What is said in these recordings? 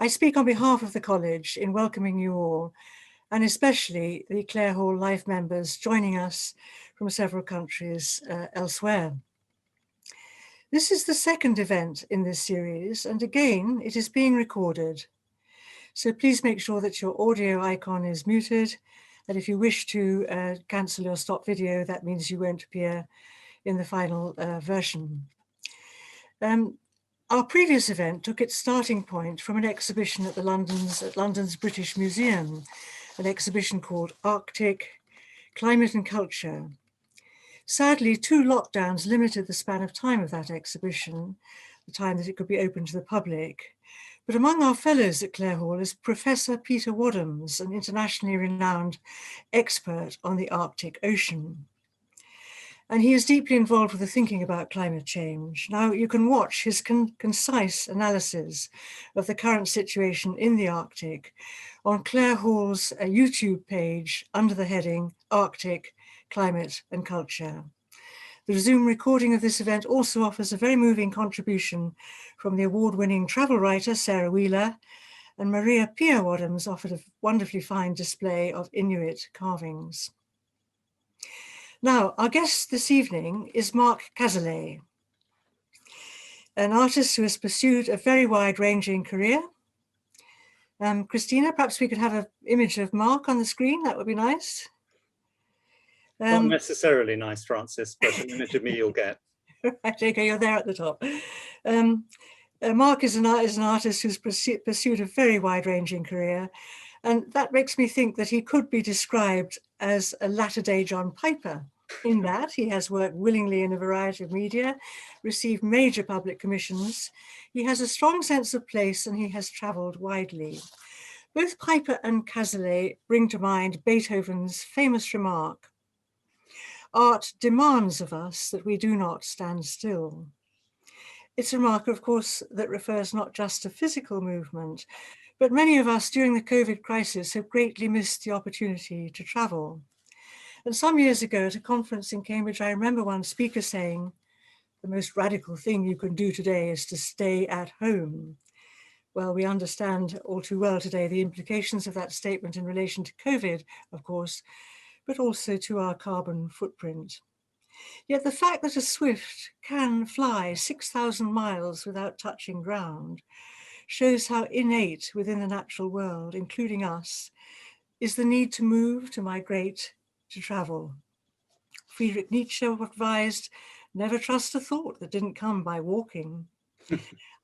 I speak on behalf of the college in welcoming you all, and especially the Clare Hall Life members joining us from several countries elsewhere. This is the second event in this series, and again, it is being recorded. So please make sure that your audio icon is muted, and if you wish to cancel or stop video, that means you won't appear in the final version. Our previous event took its starting point from an exhibition at London's British Museum, an exhibition called Arctic, Climate and Culture. Sadly, 2 lockdowns limited the span of time of that exhibition, the time that it could be open to the public. But among our fellows at Clare Hall is Professor Peter Wadhams, an internationally renowned expert on the Arctic Ocean. And he is deeply involved with the thinking about climate change. Now, you can watch his concise analysis of the current situation in the Arctic on Clare Hall's YouTube page under the heading Arctic, Climate and Culture. The Zoom recording of this event also offers a very moving contribution from the award-winning travel writer Sarah Wheeler, and Maria Pia Wadhams offered a wonderfully fine display of Inuit carvings. Now, our guest this evening is Mark Cazalet, an artist who has pursued a very wide-ranging career. Christina, perhaps we could have an image of Mark on the screen, that would be nice. Not necessarily nice, Frances, but an image of me you'll get. Right, okay, you're there at the top. Mark is an artist who's pursued a very wide-ranging career, and that makes me think that he could be described as a latter-day John Piper, in that he has worked willingly in a variety of media, received major public commissions, he has a strong sense of place, and he has travelled widely. Both Piper and Cazalet bring to mind Beethoven's famous remark, "Art demands of us that we do not stand still." It's a remark, of course, that refers not just to physical movement, but many of us during the COVID crisis have greatly missed the opportunity to travel. And some years ago at a conference in Cambridge, I remember one speaker saying, the most radical thing you can do today is to stay at home. Well, we understand all too well today the implications of that statement in relation to COVID, of course, but also to our carbon footprint. Yet the fact that a swift can fly 6,000 miles without touching ground shows how innate within the natural world, including us, is the need to move, to migrate, to travel. Friedrich Nietzsche advised, never trust a thought that didn't come by walking.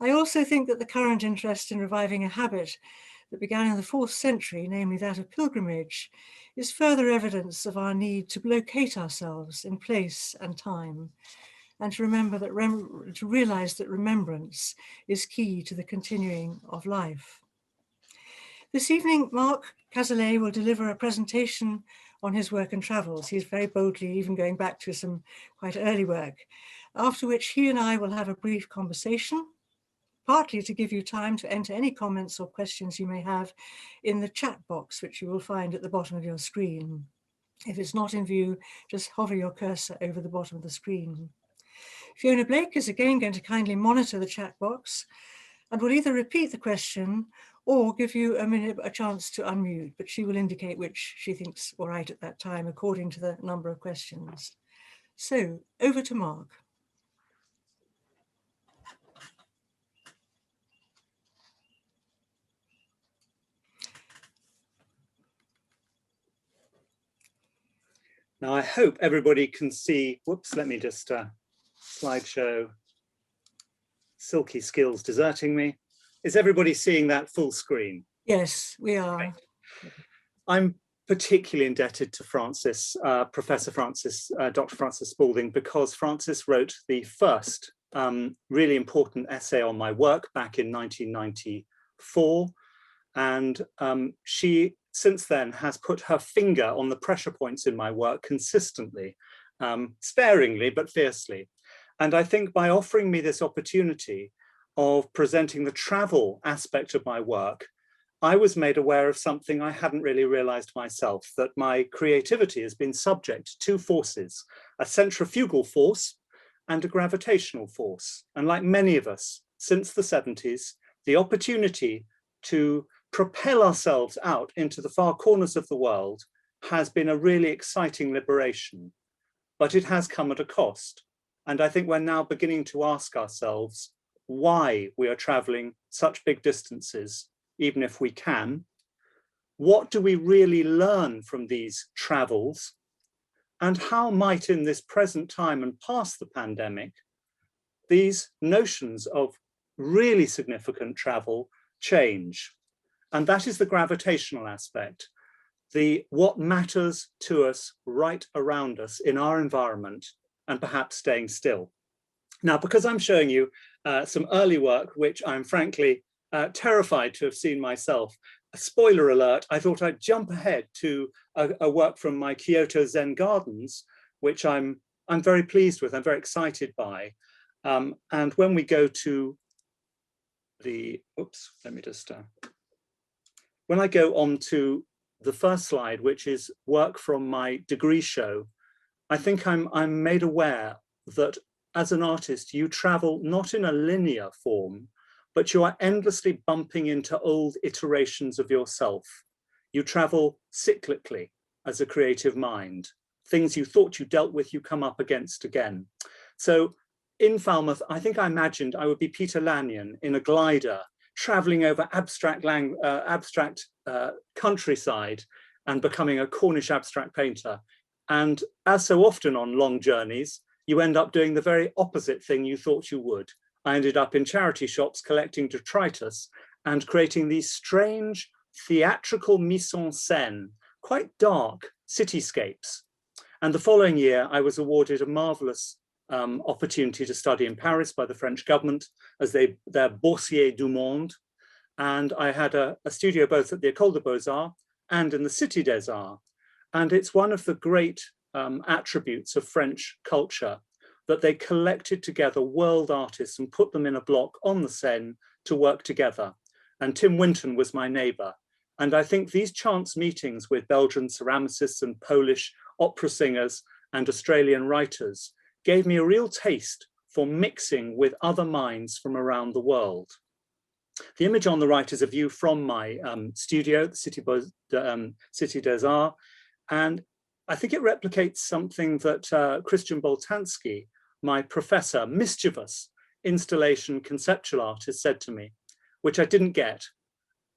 I also think that the current interest in reviving a habit that began in the 4th century, namely that of pilgrimage, is further evidence of our need to locate ourselves in place and time, and to remember that to realize that remembrance is key to the continuing of life. This evening, Mark Cazalet will deliver a presentation on his work and travels. He's very boldly even going back to some quite early work, after which he and I will have a brief conversation, partly to give you time to enter any comments or questions you may have in the chat box, which you will find at the bottom of your screen. If it's not in view, just hover your cursor over the bottom of the screen. Fiona Blake is again going to kindly monitor the chat box and will either repeat the question or give you a chance to unmute, but she will indicate which she thinks all right at that time, according to the number of questions. So, over to Mark. Now, I hope everybody can see, whoops, let me just slideshow, silky skills deserting me. Is everybody seeing that full screen? Yes, we are. Right. I'm particularly indebted to Frances, Professor Frances, Dr. Frances Spalding, because Frances wrote the first really important essay on my work back in 1994. And she, since then, has put her finger on the pressure points in my work consistently, sparingly, but fiercely. And I think by offering me this opportunity of presenting the travel aspect of my work, I was made aware of something I hadn't really realized myself, that my creativity has been subject to 2 forces, a centrifugal force and a gravitational force. And like many of us, since the 70s, the opportunity to propel ourselves out into the far corners of the world has been a really exciting liberation, but it has come at a cost. And I think we're now beginning to ask ourselves why we are traveling such big distances, even if we can. What do we really learn from these travels? And how might, in this present time and past the pandemic, these notions of really significant travel change? And that is the gravitational aspect, the what matters to us right around us in our environment, and perhaps staying still. Now, because I'm showing you some early work, which I'm frankly terrified to have seen myself, a spoiler alert, I thought I'd jump ahead to a work from my Kyoto Zen Gardens, which I'm very pleased with, I'm very excited by. And when we go to the, oops, let me just, when I go on to the first slide, which is work from my degree show, I think I'm made aware that as an artist, you travel not in a linear form, but you are endlessly bumping into old iterations of yourself. You travel cyclically as a creative mind. Things you thought you dealt with, you come up against again. So in Falmouth, I think I imagined I would be Peter Lanyon in a glider, traveling over abstract countryside and becoming a Cornish abstract painter. And as so often on long journeys, you end up doing the very opposite thing you thought you would. I ended up in charity shops collecting detritus and creating these strange theatrical mise-en-scène, quite dark cityscapes. And the following year, I was awarded a marvelous opportunity to study in Paris by the French government as their Boursier du Monde. And I had a studio both at the École des Beaux-Arts and in the Cité des Arts. And it's one of the great attributes of French culture that they collected together world artists and put them in a block on the Seine to work together. And Tim Winton was my neighbor. And I think these chance meetings with Belgian ceramicists and Polish opera singers and Australian writers gave me a real taste for mixing with other minds from around the world. The image on the right is a view from my studio, the Cité des Arts, and I think it replicates something that Christian Boltanski, my professor, mischievous installation conceptual artist, said to me, which I didn't get.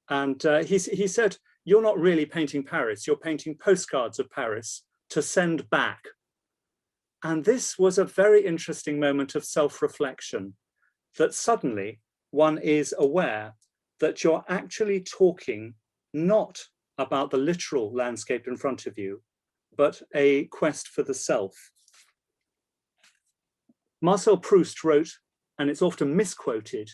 And he said, "You're not really painting Paris, you're painting postcards of Paris to send back." And this was a very interesting moment of self-reflection, that suddenly one is aware that you're actually talking not about the literal landscape in front of you, but a quest for the self. Marcel Proust wrote, and it's often misquoted,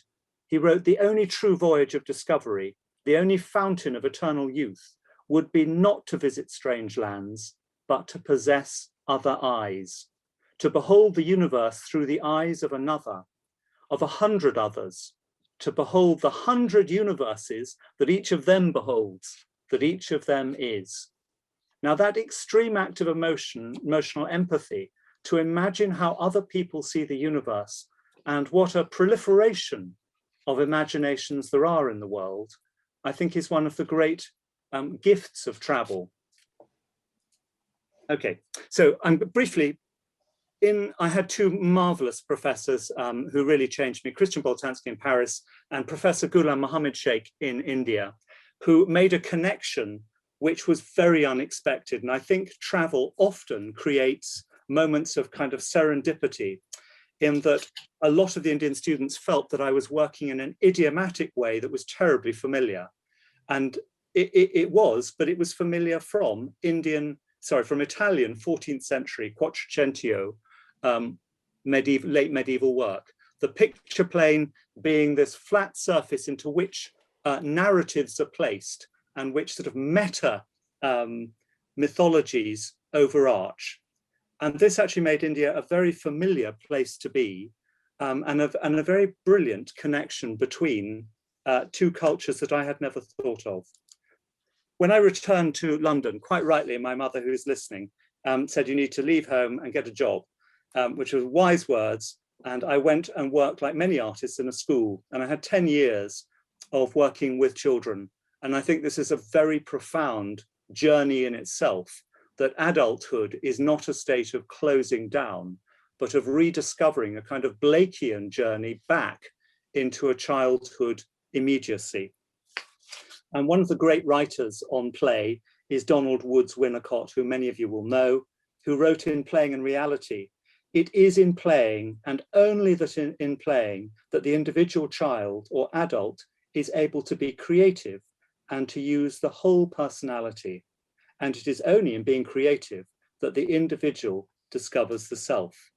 he wrote, "The only true voyage of discovery, the only fountain of eternal youth, would be not to visit strange lands, but to possess other eyes, to behold the universe through the eyes of another, of 100 others, to behold the 100 universes that each of them beholds, that each of them is." Now that extreme act of emotional empathy, to imagine how other people see the universe and what a proliferation of imaginations there are in the world, I think is one of the great gifts of travel. Okay, so briefly, I had two marvelous professors who really changed me, Christian Boltanski in Paris and Professor Ghulam Mohammed Sheikh in India, who made a connection which was very unexpected. And I think travel often creates moments of kind of serendipity, in that a lot of the Indian students felt that I was working in an idiomatic way that was terribly familiar. And it was, but it was familiar from Italian 14th century Quattrocentio late medieval work. The picture plane being this flat surface into which narratives are placed and which sort of meta mythologies overarch. And this actually made India a very familiar place to be, and a very brilliant connection between two cultures that I had never thought of. When I returned to London, quite rightly, my mother, who's listening, said, "You need to leave home and get a job," which was wise words. And I went and worked like many artists in a school. And I had 10 years of working with children. And I think this is a very profound journey in itself, that adulthood is not a state of closing down, but of rediscovering a kind of Blakean journey back into a childhood immediacy. And one of the great writers on play is Donald Woods Winnicott, who many of you will know, who wrote in Playing and Reality, "It is in playing, and only that in playing, that the individual child or adult is able to be creative and to use the whole personality. And it is only in being creative that the individual discovers the self."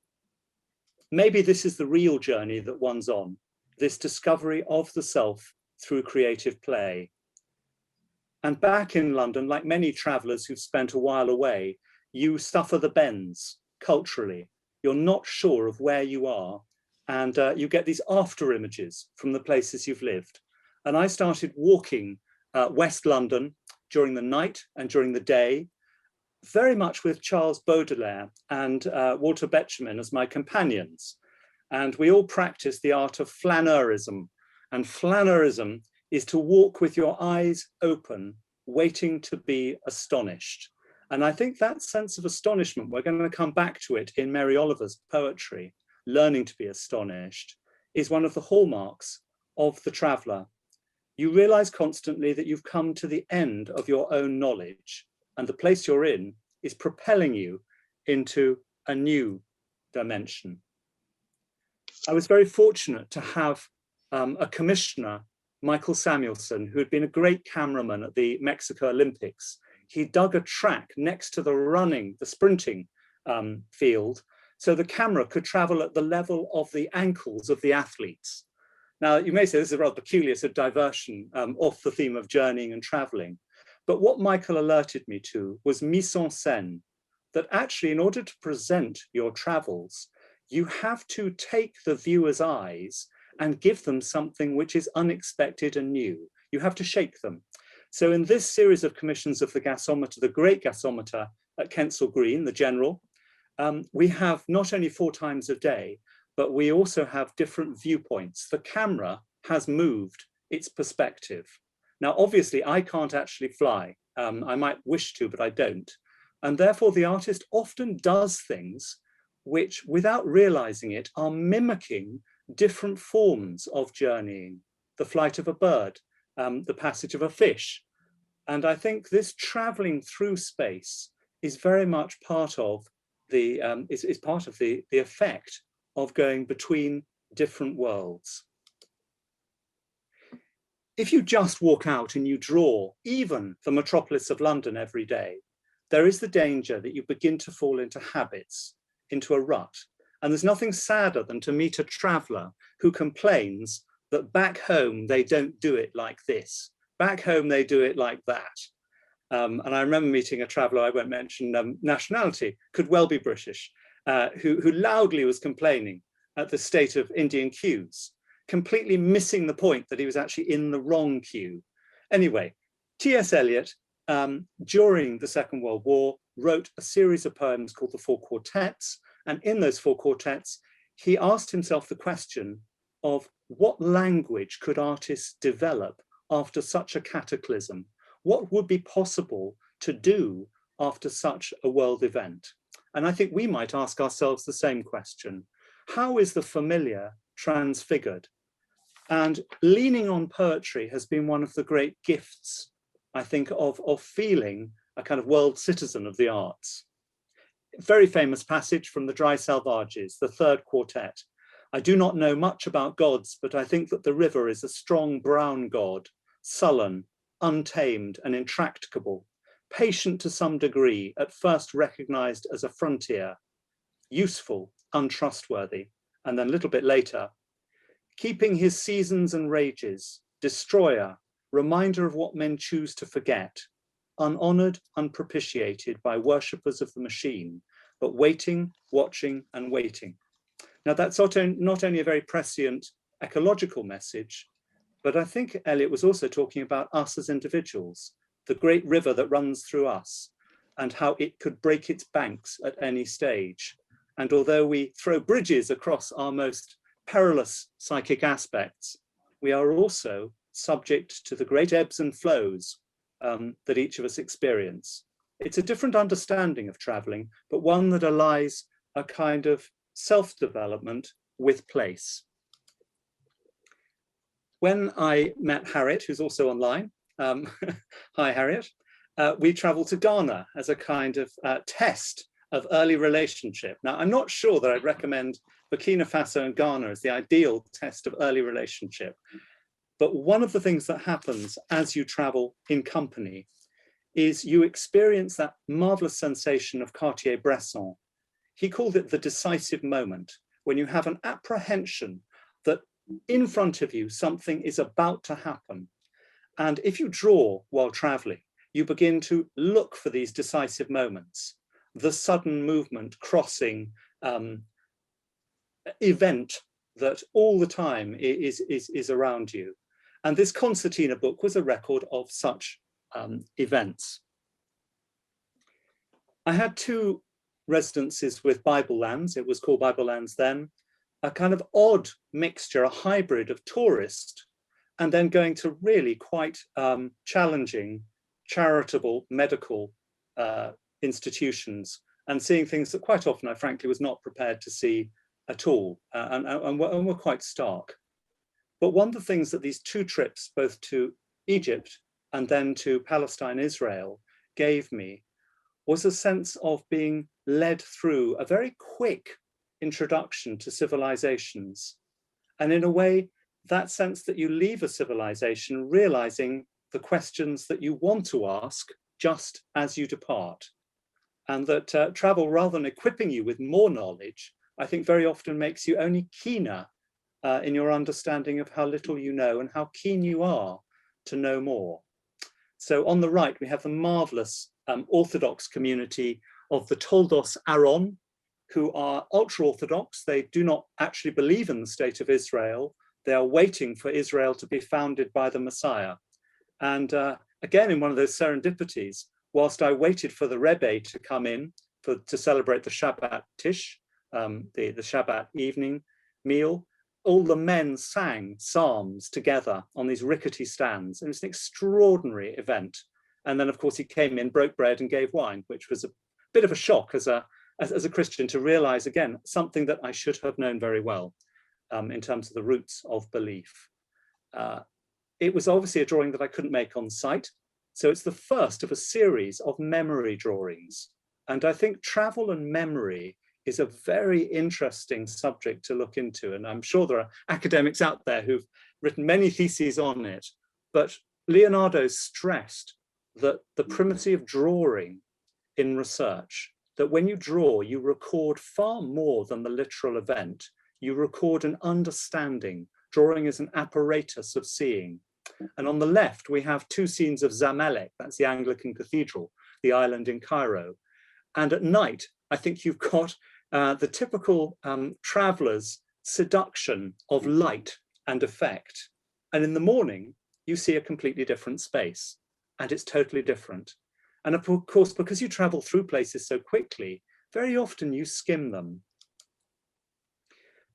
Maybe this is the real journey that one's on, this discovery of the self through creative play. And back in London, like many travelers who've spent a while away, you suffer the bends culturally. You're not sure of where you are, and you get these after images from the places you've lived. And I started walking West London during the night and during the day, very much with Charles Baudelaire and Walter Betjeman as my companions. And we all practiced the art of flaneurism. And flaneurism is to walk with your eyes open, waiting to be astonished. And I think that sense of astonishment, we're going to come back to it in Mary Oliver's poetry, Learning to be Astonished, is one of the hallmarks of the traveller. You realize constantly that you've come to the end of your own knowledge, and the place you're in is propelling you into a new dimension. I was very fortunate to have a commissioner, Michael Samuelson, who had been a great cameraman at the Mexico Olympics. He dug a track next to the sprinting field, so the camera could travel at the level of the ankles of the athletes. Now, you may say this is a rather peculiar sort of diversion off the theme of journeying and traveling. But what Michael alerted me to was mise en scène, that actually in order to present your travels, you have to take the viewer's eyes and give them something which is unexpected and new. You have to shake them. So in this series of commissions of the Gasometer, the great Gasometer at Kensal Green, the General, we have not only 4 times a day, but we also have different viewpoints. The camera has moved its perspective. Now, obviously, I can't actually fly. I might wish to, but I don't. And therefore, the artist often does things which, without realizing it, are mimicking different forms of journeying, the flight of a bird, the passage of a fish. And I think this traveling through space is very much part of the effect of going between different worlds. If you just walk out and you draw even the metropolis of London every day, there is the danger that you begin to fall into habits, into a rut. And there's nothing sadder than to meet a traveller who complains that back home they don't do it like this. Back home they do it like that. And I remember meeting a traveller, I won't mention nationality, could well be British, who loudly was complaining at the state of Indian queues, completely missing the point that he was actually in the wrong queue. Anyway, T.S. Eliot, during the Second World War, wrote a series of poems called the Four Quartets. And in those 4 quartets, he asked himself the question of what language could artists develop after such a cataclysm? What would be possible to do after such a world event? And I think we might ask ourselves the same question. How is the familiar transfigured? And leaning on poetry has been one of the great gifts, I think, of feeling a kind of world citizen of the arts. Very famous passage from the Dry Selvages, the 3rd quartet. I do not know much about gods, but I think that the river is a strong brown god, sullen, untamed and intractable, patient to some degree, at first recognized as a frontier, useful, untrustworthy, and then a little bit later, keeping his seasons and rages, destroyer, reminder of what men choose to forget, unhonored, unpropitiated by worshippers of the machine, but waiting, watching, and waiting. Now, that's not only a very prescient ecological message, but I think Eliot was also talking about us as individuals, the great river that runs through us, and how it could break its banks at any stage. And although we throw bridges across our most perilous psychic aspects, we are also subject to the great ebbs and flows that each of us experience. It's a different understanding of traveling, but one that allies a kind of self-development with place. When I met Harriet, who's also online, hi Harriet, we traveled to Ghana as a kind of test of early relationship. Now, I'm not sure that I'd recommend Burkina Faso and Ghana as the ideal test of early relationship, but one of the things that happens as you travel in company is you experience that marvelous sensation of Cartier-Bresson. He called it the decisive moment, when you have an apprehension that in front of you something is about to happen. And if you draw while traveling, you begin to look for these decisive moments, the sudden movement, crossing, event that all the time is around you. And this concertina book was a record of such events. I had 2 residencies with Bible Lands. It was called Bible Lands then, a kind of odd mixture, a hybrid of tourist and then going to really quite challenging, charitable, medical institutions and seeing things that quite often I frankly was not prepared to see at all and were quite stark. But one of the things that these 2 trips, both to Egypt and then to Palestine, Israel, gave me was a sense of being led through a very quick introduction to civilizations. And in a way, that sense that you leave a civilization realizing the questions that you want to ask just as you depart. And that travel, rather than equipping you with more knowledge, I think very often makes you only keener in your understanding of how little you know and how keen you are to know more. So on the right, we have the marvelous Orthodox community of the Toldos Aron, who are ultra-Orthodox. They do not actually believe in the state of Israel. They are waiting for Israel to be founded by the Messiah. And again, in one of those serendipities, whilst I waited for the Rebbe to come in to celebrate the Shabbat Tish, the Shabbat evening meal, all the men sang psalms together on these rickety stands. It was an extraordinary event. And then, of course, he came in, broke bread and gave wine, which was a bit of a shock as a Christian to realize, again, something that I should have known very well in terms of the roots of belief. It was obviously a drawing that I couldn't make on site. So it's the first of a series of memory drawings. And I think travel and memory is a very interesting subject to look into. And I'm sure there are academics out there who've written many theses on it. But Leonardo stressed that the primacy of drawing in research, that when you draw, you record far more than the literal event. You record an understanding. Drawing is an apparatus of seeing. And on the left, we have 2 scenes of Zamalek, that's the Anglican cathedral, the island in Cairo. And at night, I think you've got the typical traveler's seduction of light and effect. And in the morning, you see a completely different space, and it's totally different. And of course, because you travel through places so quickly, very often you skim them.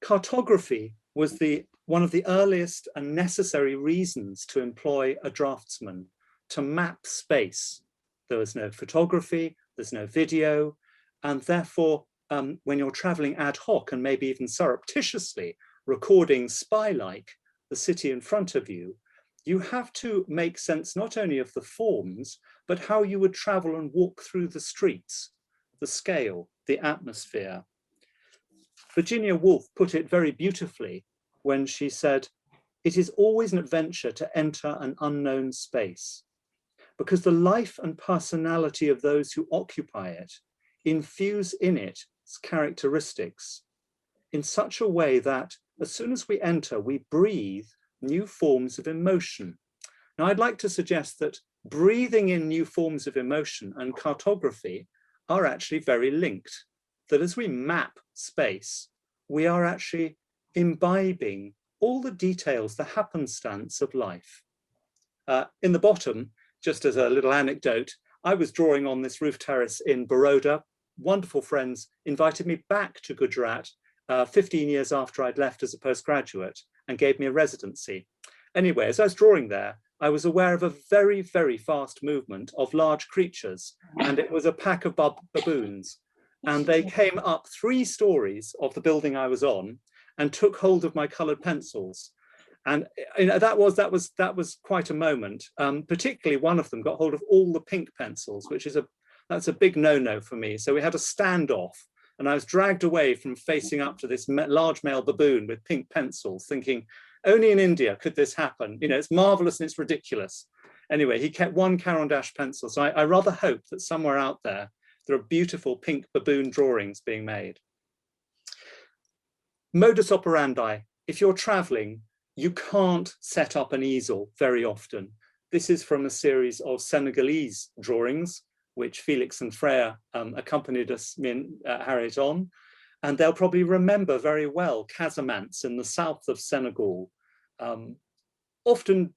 Cartography was one of the earliest and necessary reasons to employ a draftsman to map space. There was no photography, there's no video, and therefore, when you're traveling ad hoc and maybe even surreptitiously recording spy-like the city in front of you, you have to make sense not only of the forms, but how you would travel and walk through the streets, the scale, the atmosphere. Virginia Woolf put it very beautifully when she said, "It is always an adventure to enter an unknown space, because the life and personality of those who occupy it infuse in it its characteristics in such a way that as soon as we enter, we breathe new forms of emotion." Now, I'd like to suggest that breathing in new forms of emotion and cartography are actually very linked, that as we map space, we are actually imbibing all the details, the happenstance of life. In the bottom, just as a little anecdote, I was drawing on this roof terrace in Baroda. Wonderful friends invited me back to Gujarat 15 years after I'd left as a postgraduate and gave me a residency. Anyway, as I was drawing there, I was aware of a very, very fast movement of large creatures, and it was a pack of baboons. And they came up 3 stories of the building I was on and took hold of my colored pencils. And that was quite a moment. Particularly one of them got hold of all the pink pencils, which is that's a big no-no for me. So we had a standoff, and I was dragged away from facing up to this large male baboon with pink pencils, thinking, only in India could this happen. You know, it's marvelous and it's ridiculous. Anyway, he kept 1 Caran d'Ache pencil. So I rather hope that somewhere out there are beautiful pink baboon drawings being made. Modus operandi. If you're traveling, you can't set up an easel very often. This is from a series of Senegalese drawings, which Felix and Freya accompanied us, me and Harriet, on. And they'll probably remember very well Casamance in the south of Senegal. Often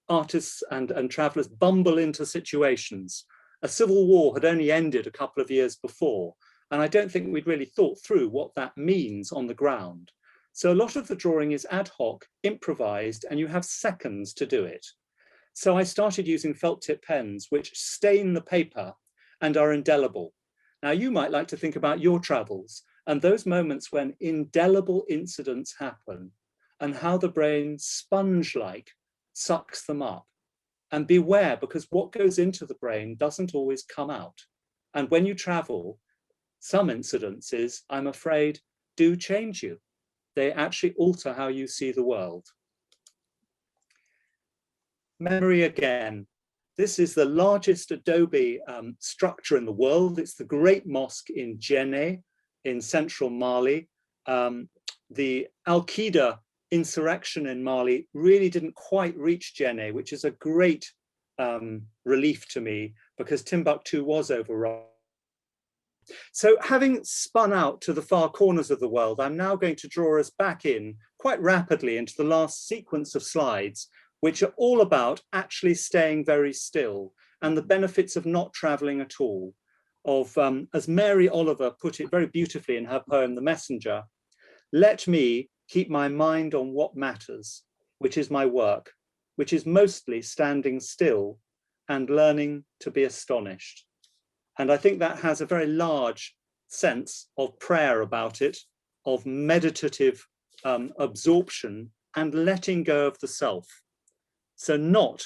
artists and travelers bumble into situations. A civil war had only ended a couple of years before, and I don't think we'd really thought through what that means on the ground. So a lot of the drawing is ad hoc, improvised, and you have seconds to do it. So I started using felt tip pens, which stain the paper and are indelible. Now you might like to think about your travels and those moments when indelible incidents happen and how the brain, sponge-like, sucks them up. And beware, because what goes into the brain doesn't always come out. And when you travel, some incidences, I'm afraid, do change you. They actually alter how you see the world. Memory again. This is the largest adobe structure in the world. It's the Great Mosque in Djenné in central Mali. The Al-Qaeda insurrection in Mali really didn't quite reach Djenné, which is a great relief to me because Timbuktu was overrun. So having spun out to the far corners of the world, I'm now going to draw us back in quite rapidly into the last sequence of slides, which are all about actually staying very still and the benefits of not traveling at all. Of, as Mary Oliver put it very beautifully in her poem, The Messenger, let me keep my mind on what matters, which is my work, which is mostly standing still and learning to be astonished. And I think that has a very large sense of prayer about it, of meditative absorption and letting go of the self. So not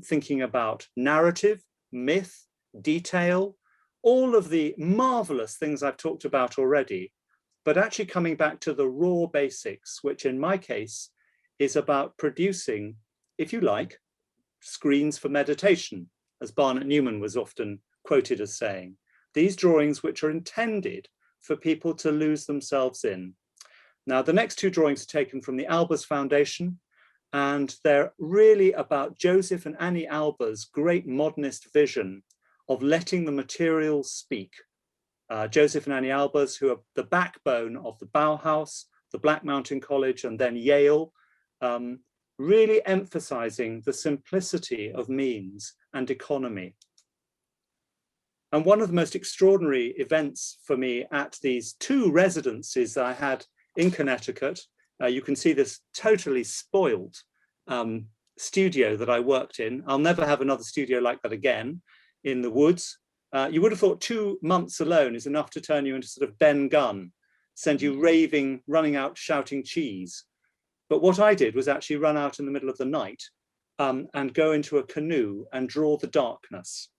thinking about narrative, myth, detail, all of the marvelous things I've talked about already, but actually coming back to the raw basics, which in my case is about producing, if you like, screens for meditation, as Barnett Newman was often quoted as saying. These drawings which are intended for people to lose themselves in. Now, the next 2 drawings are taken from the Albers Foundation, and they're really about Josef and Anni Albers' great modernist vision of letting the materials speak. Josef and Anni Albers, who are the backbone of the Bauhaus, the Black Mountain College, and then Yale, really emphasizing the simplicity of means and economy. And one of the most extraordinary events for me at these 2 residencies that I had in Connecticut, you can see this totally spoiled studio that I worked in. I'll never have another studio like that again in the woods. You would have thought 2 months alone is enough to turn you into sort of Ben Gunn, send you raving, running out, shouting cheese. But what I did was actually run out in the middle of the night and go into a canoe and draw the darkness.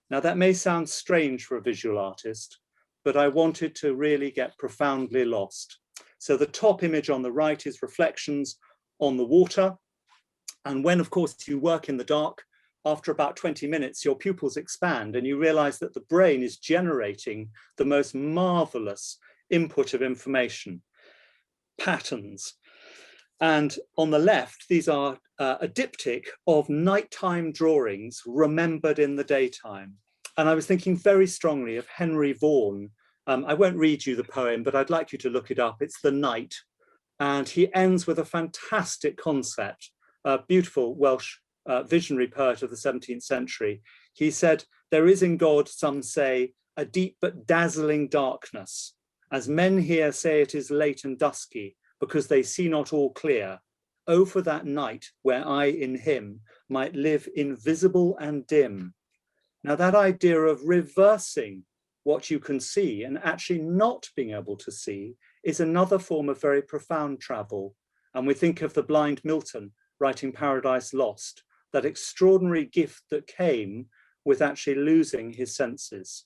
Now that may sound strange for a visual artist, but I wanted to really get profoundly lost. So the top image on the right is reflections on the water. And when, of course, you work in the dark, after about 20 minutes, your pupils expand and you realize that the brain is generating the most marvelous input of information, patterns. And on the left, these are a diptych of nighttime drawings remembered in the daytime. And I was thinking very strongly of Henry Vaughan. I won't read you the poem, but I'd like you to look it up. It's The Night. And he ends with a fantastic concept, a beautiful Welsh visionary poet of the 17th century. He said, there is in God, some say, a deep but dazzling darkness, as men here say it is late and dusky, because they see not all clear, oh, for that night where I in him might live invisible and dim. Now that idea of reversing what you can see and actually not being able to see is another form of very profound travel. And we think of the blind Milton writing Paradise Lost, that extraordinary gift that came with actually losing his senses.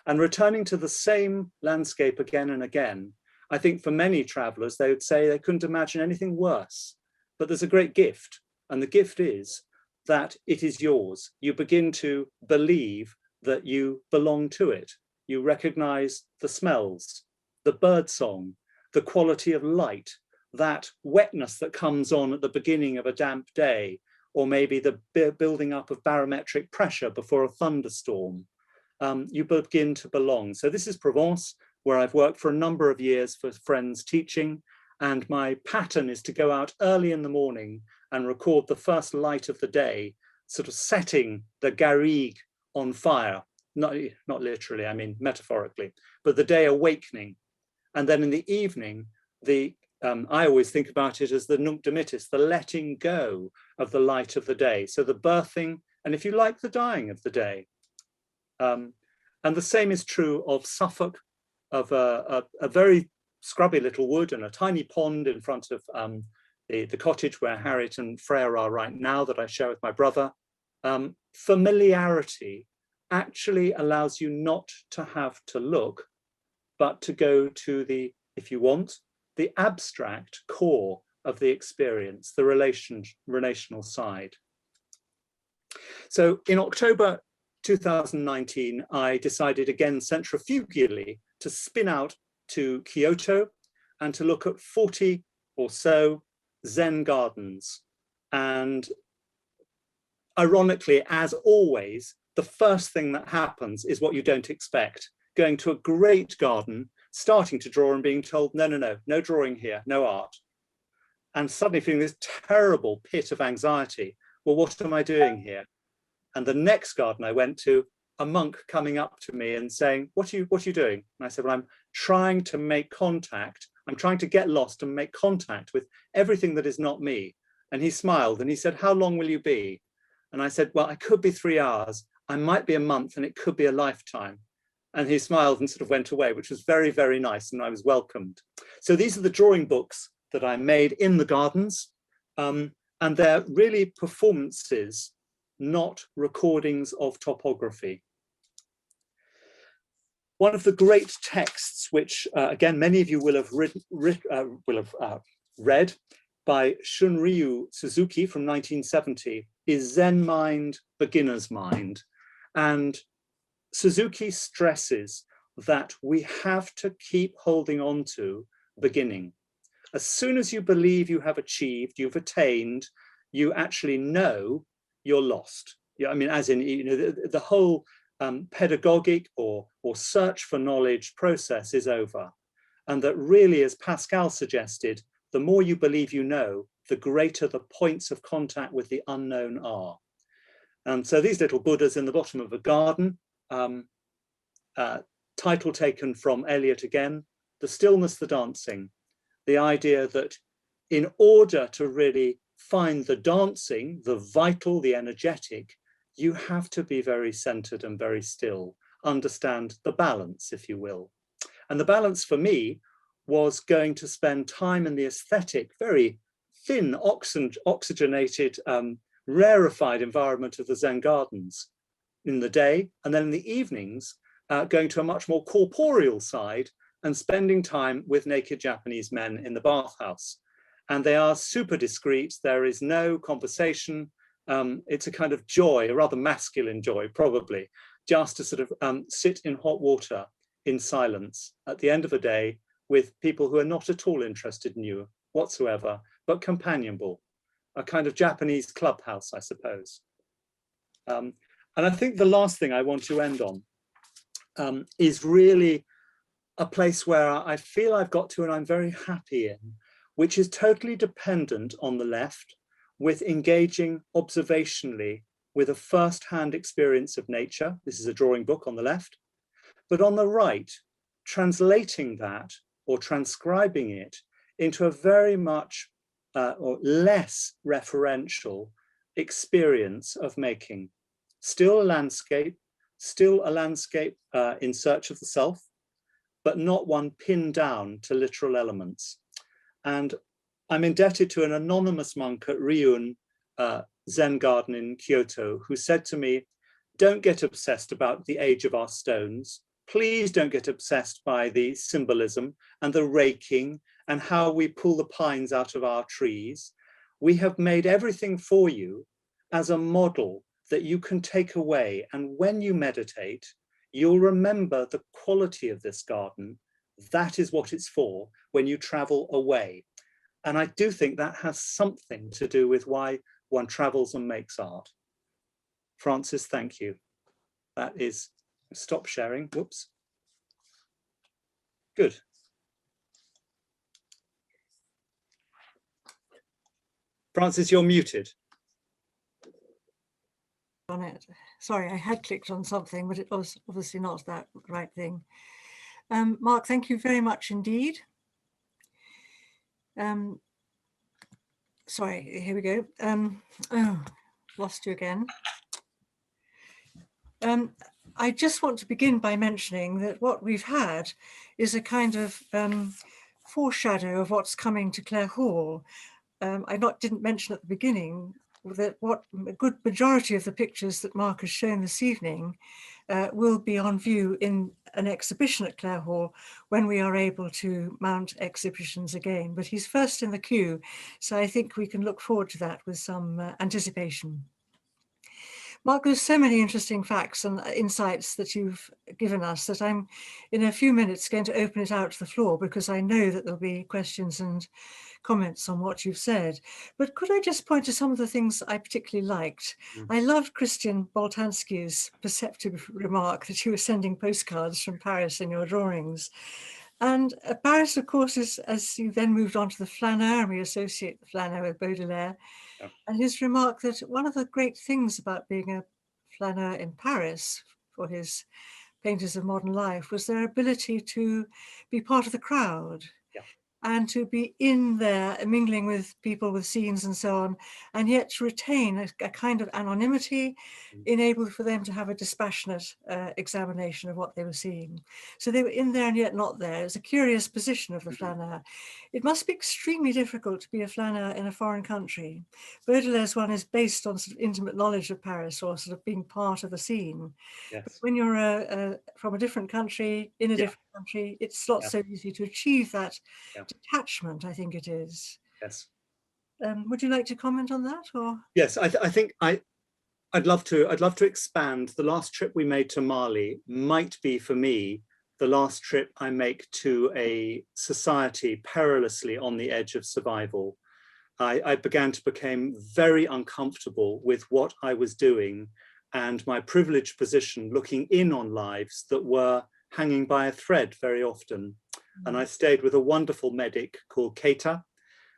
And returning to the same landscape again and again, I think for many travelers, they would say they couldn't imagine anything worse. But there's a great gift, and the gift is that it is yours. You begin to believe that you belong to it. You recognize the smells, the bird song, the quality of light, that wetness that comes on at the beginning of a damp day, or maybe the building up of barometric pressure before a thunderstorm. You begin to belong. So this is Provence, where I've worked for a number of years for friends teaching, and my pattern is to go out early in the morning and record the first light of the day, sort of setting the garrigue on fire. Not literally, I mean metaphorically, but the day awakening. And then in the evening, I always think about it as the nunc dimittis, the letting go of the light of the day. So the birthing, and if you like, the dying of the day. And the same is true of Suffolk, of a very scrubby little wood and a tiny pond in front of the cottage where Harriet and Freya are right now that I share with my brother. Familiarity actually allows you not to have to look, but to go to the, if you want, the abstract core of the experience, the relational side. So in October 2019, I decided again centrifugally to spin out to Kyoto and to look at 40 or so Zen gardens. And ironically, as always, the first thing that happens is what you don't expect. Going to a great garden, starting to draw and being told, no drawing here, no art. And suddenly feeling this terrible pit of anxiety. Well, what am I doing here? And the next garden I went to, a monk coming up to me and saying, what are you doing? And I said, well, I'm trying to make contact. I'm trying to get lost and make contact with everything that is not me. And he smiled and he said, how long will you be? And I said, well, I could be 3 hours. I might be a month and it could be a lifetime. And he smiled and sort of went away, which was very, very nice. And I was welcomed. So these are the drawing books that I made in the gardens. And they're really performances, not recordings of topography. One of the great texts, which again, many of you will have read by Shunryu Suzuki from 1970, is Zen Mind, Beginner's Mind. And Suzuki stresses that we have to keep holding on to beginning. As soon as you believe you have achieved, you've attained, you actually know you're lost. Yeah, I mean, as in, the whole pedagogic or search for knowledge process is over. And that really, as Pascal suggested, the more you believe you know, the greater the points of contact with the unknown are. And so these little Buddhas in the bottom of a garden, title taken from Eliot again, The Stillness, the Dancing. The idea that in order to really find the dancing, the vital, the energetic, you have to be very centered and very still, understand the balance, if you will. And the balance for me was going to spend time in the aesthetic, very thin, oxygenated, rarefied environment of the Zen gardens in the day, and then in the evenings, going to a much more corporeal side and spending time with naked Japanese men in the bathhouse. And they are super discreet. There is no conversation. It's a kind of joy, a rather masculine joy, probably, just to sort of sit in hot water in silence at the end of a day with people who are not at all interested in you whatsoever, but companionable, a kind of Japanese clubhouse, I suppose. And I think the last thing I want to end on is really a place where I feel I've got to and I'm very happy in, which is totally dependent on the left with engaging observationally with a first-hand experience of nature. This is a drawing book on the left, but on the right, translating that or transcribing it into a very much or less referential experience of making. Still a landscape in search of the self, but not one pinned down to literal elements. And I'm indebted to an anonymous monk at Ryun Zen garden in Kyoto who said to me, don't get obsessed about the age of our stones. Please don't get obsessed by the symbolism and the raking and how we pull the pines out of our trees. We have made everything for you as a model that you can take away. And when you meditate, you'll remember the quality of this garden. That is what it's for when you travel away. And I do think that has something to do with why one travels and makes art. Frances, thank you. That is, stop sharing, whoops. Good. Frances, you're muted. On it. Sorry, I had clicked on something, but it was obviously not that right thing. Mark, thank you very much indeed. Sorry, here we go. Oh, lost you again. I just want to begin by mentioning that what we've had is a kind of foreshadow of what's coming to Clare Hall. I didn't mention at the beginning that what a good majority of the pictures that Mark has shown this evening will be on view in an exhibition at Clare Hall when we are able to mount exhibitions again. But he's first in the queue, so I think we can look forward to that with some anticipation. Mark, there's so many interesting facts and insights that you've given us that I'm in a few minutes going to open it out to the floor because I know that there'll be questions and comments on what you've said. But could I just point to some of the things I particularly liked? I loved Christian Boltanski's perceptive remark that you were sending postcards from Paris in your drawings. And Paris, of course, is, as you then moved on to the flaneur, and we associate the flaneur with Baudelaire, and his remark that one of the great things about being a flaneur in Paris for his painters of modern life was their ability to be part of the crowd. And to be in there mingling with people, with scenes and so on, and yet to retain a kind of anonymity, enabled for them to have a dispassionate examination of what they were seeing. So they were in there and yet not there. It's a curious position of the flaneur. It must be extremely difficult to be a flaneur in a foreign country. Baudelaire's one is based on sort of intimate knowledge of Paris or sort of being part of the scene. Yes. But when you're from a different country, in a different country, it's not so easy to achieve that detachment, I think it is. Yes. Would you like to comment on that, or? Yes, I think I'd love to expand. The last trip we made to Mali might be for me the last trip I make to a society perilously on the edge of survival. I began to become very uncomfortable with what I was doing and my privileged position looking in on lives that were hanging by a thread very often. And I stayed with a wonderful medic called Keita.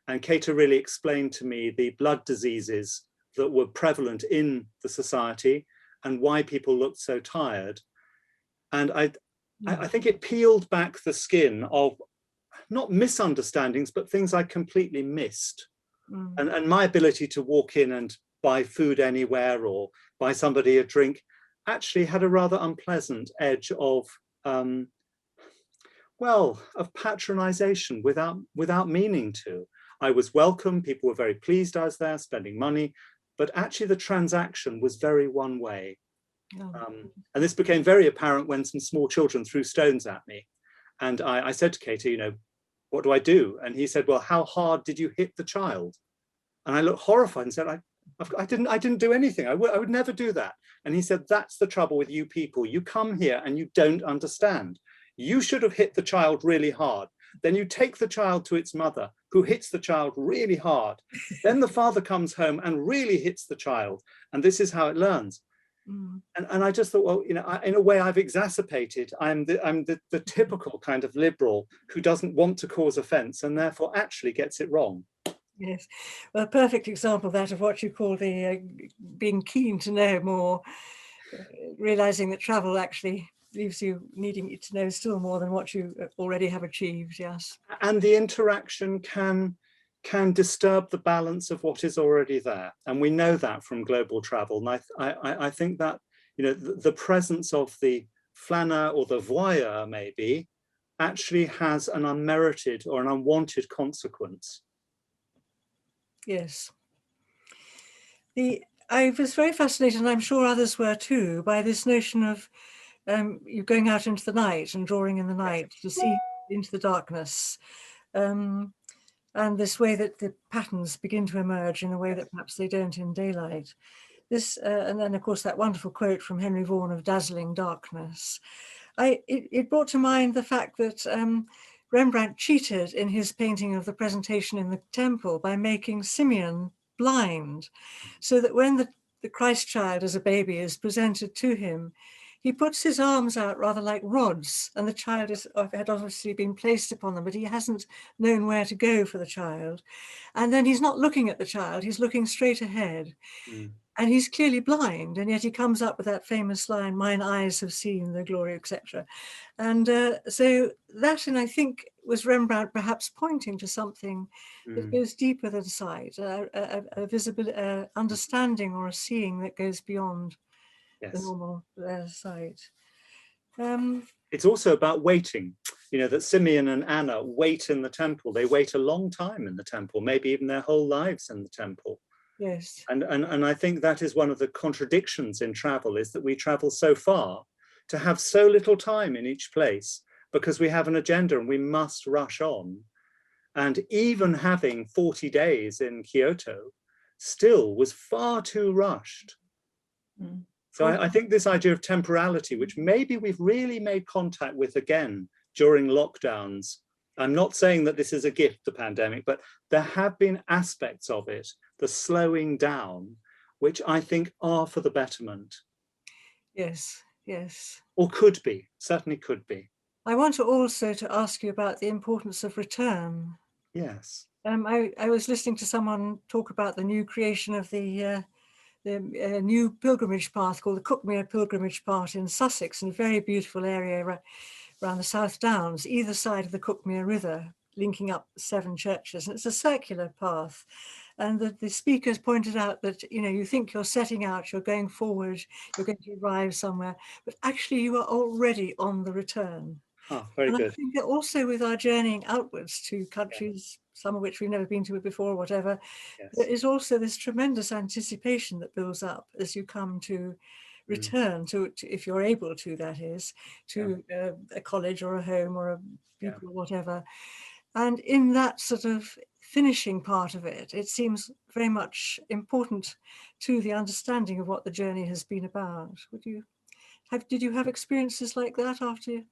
And Keita really explained to me the blood diseases that were prevalent in the society and why people looked so tired. And I think it peeled back the skin of not misunderstandings, but things I completely missed. And my ability to walk in and buy food anywhere or buy somebody a drink actually had a rather unpleasant edge of of patronization without meaning to. I was welcome, people were very pleased I was there spending money, but actually the transaction was very one way. And this became very apparent when some small children threw stones at me. And I said to Katie, what do I do? And he said, well, how hard did you hit the child? And I looked horrified and said, I didn't do anything. I would never do that. And he said, that's the trouble with you people. You come here and you don't understand. You should have hit the child really hard. Then you take the child to its mother, who hits the child really hard. Then the father comes home and really hits the child. And this is how it learns. And I just thought, well, in a way I've exacerbated. I'm the typical kind of liberal who doesn't want to cause offense and therefore actually gets it wrong. Yes, well, a perfect example that of what you call the being keen to know more, realizing that travel actually leaves you needing to know still more than what you already have achieved. Yes. And the interaction can can disturb the balance of what is already there. And we know that from global travel. And I think that, you know, the presence of the flâneur or the voyeur maybe actually has an unmerited or an unwanted consequence. Yes. I was very fascinated, and I'm sure others were too, by this notion of you going out into the night and drawing in the night to see into the darkness. And this way that the patterns begin to emerge in a way that perhaps they don't in daylight. This, and then of course that wonderful quote from Henry Vaughan of dazzling darkness. It brought to mind the fact that Rembrandt cheated in his painting of the Presentation in the Temple by making Simeon blind, so that when the Christ child as a baby is presented to him, he puts his arms out rather like rods, and the child had obviously been placed upon them, but he hasn't known where to go for the child. And then he's not looking at the child, he's looking straight ahead. And he's clearly blind, and yet he comes up with that famous line, "Mine eyes have seen the glory," etc. And so that, and I think, was Rembrandt perhaps pointing to something that goes deeper than sight, a visibility, understanding or a seeing that goes beyond the normal sight. It's also about waiting, you know, that Simeon and Anna wait in the temple. They wait a long time in the temple, maybe even their whole lives in the temple. Yes. And I think that is one of the contradictions in travel, is that we travel so far to have so little time in each place because we have an agenda and we must rush on. And even having 40 days in Kyoto still was far too rushed. So I think this idea of temporality, which maybe we've really made contact with again during lockdowns. I'm not saying that this is a gift, the pandemic, but there have been aspects of it, the slowing down, which I think are for the betterment. Yes, yes. Or could be, certainly could be. I want to also to ask you about the importance of return. Yes. I was listening to someone talk about the new creation of the new pilgrimage path called the Cuckmere Pilgrimage Path in Sussex, in a very beautiful area around the South Downs, either side of the Cuckmere River, linking up 7 churches. And it's a circular path. And the speakers pointed out that, you know, you think you're setting out, you're going forward, you're going to arrive somewhere, but actually you are already on the return. Oh, very and good. I think that also with our journeying outwards to countries, some of which we've never been to before or whatever, there is also this tremendous anticipation that builds up as you come to return to if you're able to, that is, to a college or a home or a people or whatever. And in that sort of finishing part of it, it seems very much important to the understanding of what the journey has been about. Did you have experiences like that after?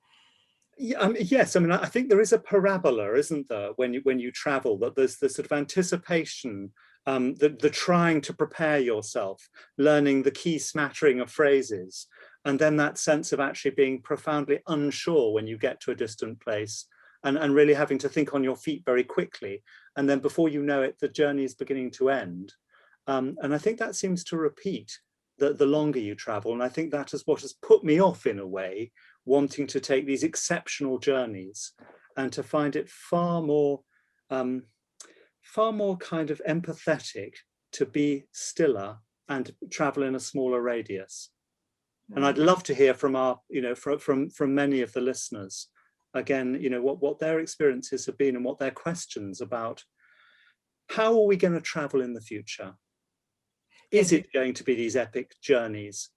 Yes, I mean, I think there is a parabola, isn't there, when you travel, that there's this sort of anticipation, the trying to prepare yourself, learning the key smattering of phrases, and then that sense of actually being profoundly unsure when you get to a distant place, and really having to think on your feet very quickly. And then before you know it, the journey is beginning to end. And I think that seems to repeat the longer you travel. And I think that is what has put me off, in a way, wanting to take these exceptional journeys, and to find it far more kind of empathetic to be stiller and travel in a smaller radius. And I'd love to hear from our, you know, from many of the listeners, again, you know, what their experiences have been and what their questions about how are we going to travel in the future? Is it going to be these epic journeys?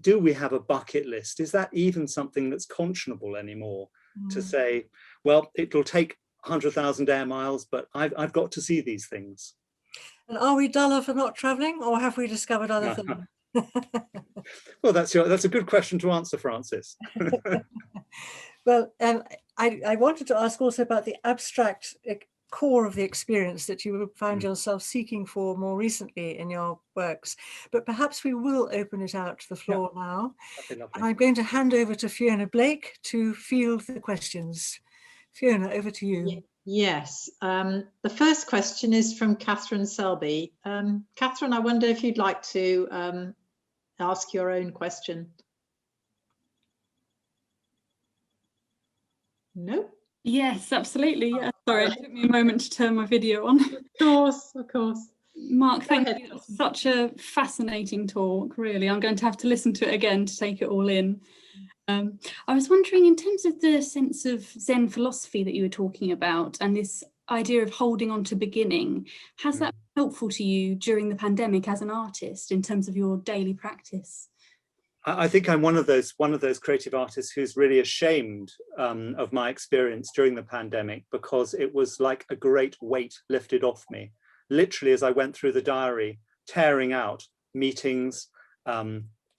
Do we have a bucket list? Is that even something that's conscionable anymore? To say, well, it'll take 100,000 air miles, but I've got to see these things. And are we duller for not traveling, or have we discovered other things? Well, that's a good question to answer, Frances. Well, I wanted to ask also about the abstract core of the experience that you found yourself seeking for more recently in your works, but perhaps we will open it out to the floor now. And I'm going to hand over to Fiona Blake to field the questions. Fiona, over to you. Yes, the first question is from Catherine Selby. Catherine, I wonder if you'd like to ask your own question. No? Yes, absolutely. Yes, Sorry, it took me a moment to turn my video on. Of course, of course. Mark, thank you. That's such a fascinating talk, really. I'm going to have to listen to it again to take it all in. I was wondering, in terms of the sense of Zen philosophy that you were talking about and this idea of holding on to beginning, has that been helpful to you during the pandemic as an artist in terms of your daily practice? I think I'm one of those creative artists who's really ashamed of my experience during the pandemic, because it was like a great weight lifted off me. Literally, as I went through the diary, tearing out meetings,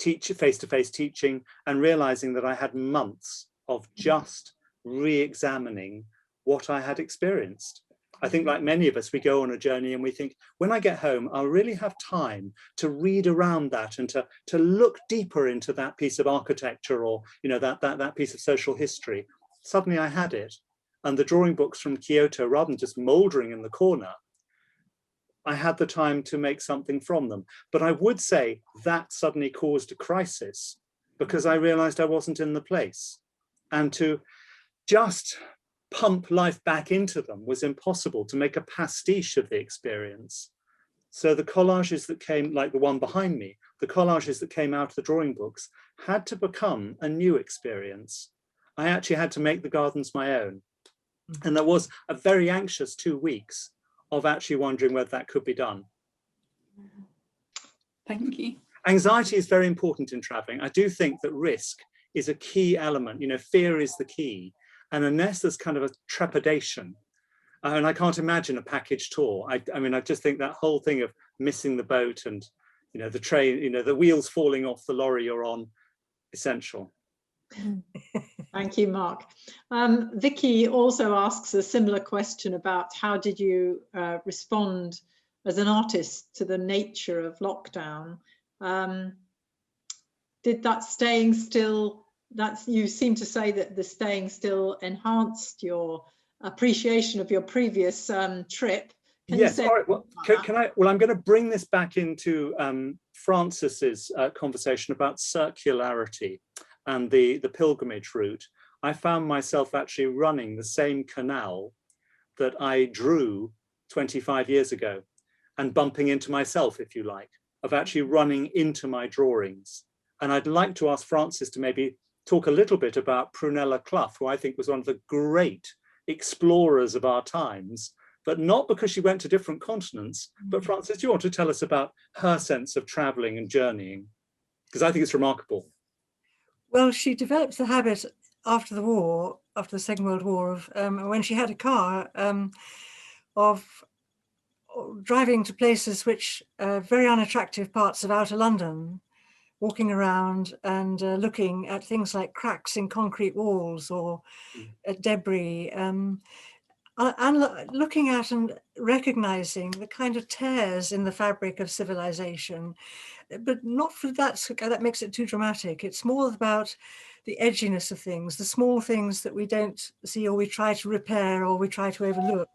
face-to-face teaching, and realizing that I had months of just re-examining what I had experienced. I think, like many of us, we go on a journey and we think, when I get home, I'll really have time to read around that and to look deeper into that piece of architecture, or that piece of social history. Suddenly I had it. And the drawing books from Kyoto, rather than just mouldering in the corner, I had the time to make something from them. But I would say that suddenly caused a crisis, because I realized I wasn't in the place. And to just pump life back into them was impossible, to make a pastiche of the experience. So the collages that came, like the one behind me, the collages that came out of the drawing books had to become a new experience. I actually had to make the gardens my own. And there was a very anxious 2 weeks of actually wondering whether that could be done. Thank you. Anxiety is very important in traveling. I do think that risk is a key element. Fear is the key. And unless there's kind of a trepidation, and I can't imagine a package tour. I mean, I just think that whole thing of missing the boat and, the train, the wheels falling off the lorry you're on, essential. Thank you, Mark. Vicky also asks a similar question about how did you respond as an artist to the nature of lockdown? Did that staying still, you seem to say that the staying still enhanced your appreciation of your previous trip. Yes, all right. Well, I'm going to bring this back into Frances's conversation about circularity and the pilgrimage route. I found myself actually running the same canal that I drew 25 years ago, and bumping into myself, if you like, of actually running into my drawings. And I'd like to ask Frances to maybe talk a little bit about Prunella Clough, who I think was one of the great explorers of our times, but not because she went to different continents. But Frances, do you want to tell us about her sense of traveling and journeying? Because I think it's remarkable. Well, she developed the habit after the war, after the Second World War, of when she had a car, of driving to places which very unattractive parts of outer London, walking around and looking at things like cracks in concrete walls or at debris, and looking at and recognizing the kind of tears in the fabric of civilization, but not for that makes it too dramatic. It's more about the edginess of things, the small things that we don't see, or we try to repair, or we try to overlook.